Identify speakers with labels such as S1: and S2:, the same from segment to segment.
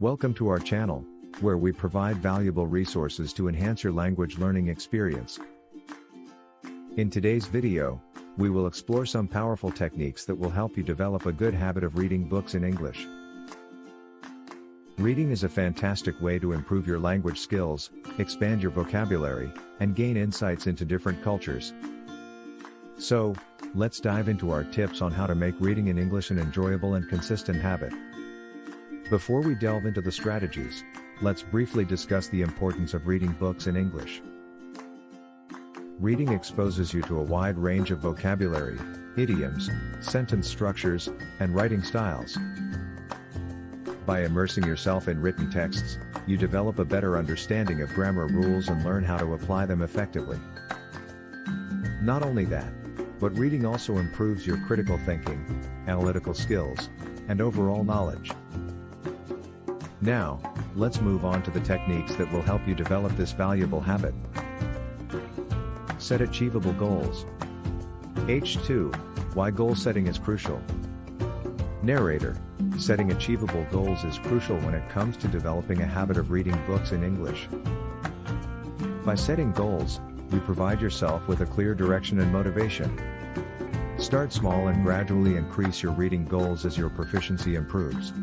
S1: Welcome to our channel, where we provide valuable resources to enhance your language learning experience. In today's video, we will explore some powerful techniques that will help you develop a good habit of reading books in English. Reading is a fantastic way to improve your language skills, expand your vocabulary, and gain insights into different cultures. So, let's dive into our tips on how to make reading in English an enjoyable and consistent habit. Before we delve into the strategies, let's briefly discuss the importance of reading books in English. Reading exposes you to a wide range of vocabulary, idioms, sentence structures, and writing styles. By immersing yourself in written texts, you develop a better understanding of grammar rules and learn how to apply them effectively. Not only that, but reading also improves your critical thinking, analytical skills, and overall knowledge. Now, let's move on to the techniques that will help you develop this valuable habit. Set achievable goals. H2, why goal setting is crucial. Narrator, setting achievable goals is crucial when it comes to developing a habit of reading books in English. By setting goals, you provide yourself with a clear direction and motivation. Start small and gradually increase your reading goals as your proficiency improves.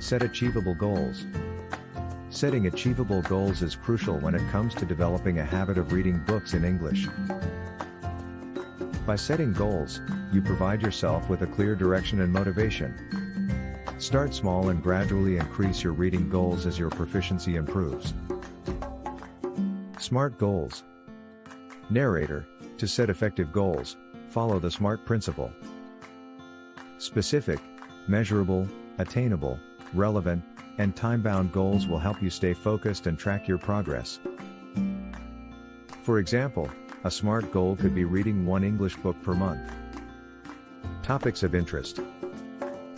S1: Set achievable goals. Setting achievable goals is crucial when it comes to developing a habit of reading books in English. By setting goals, you provide yourself with a clear direction and motivation. Start small and gradually increase your reading goals as your proficiency improves. SMART goals. Narrator, to set effective goals, follow the SMART principle. Specific, measurable, attainable, relevant, and time-bound goals will help you stay focused and track your progress. For example, a SMART goal could be reading one English book per month. Topics of interest.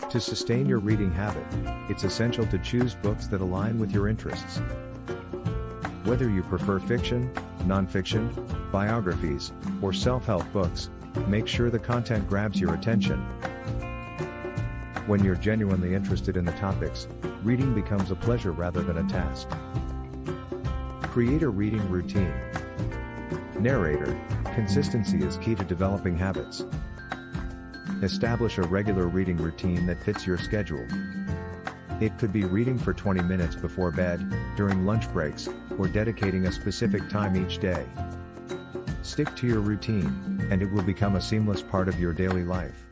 S1: To sustain your reading habit, it's essential to choose books that align with your interests. Whether you prefer fiction, non-fiction, biographies, or self-help books, make sure the content grabs your attention. When you're genuinely interested in the topics, reading becomes a pleasure rather than a task. Create a reading routine. Narrator, consistency is key to developing habits. Establish a regular reading routine that fits your schedule. It could be reading for 20 minutes before bed, during lunch breaks, or dedicating a specific time each day. Stick to your routine, and it will become a seamless part of your daily life.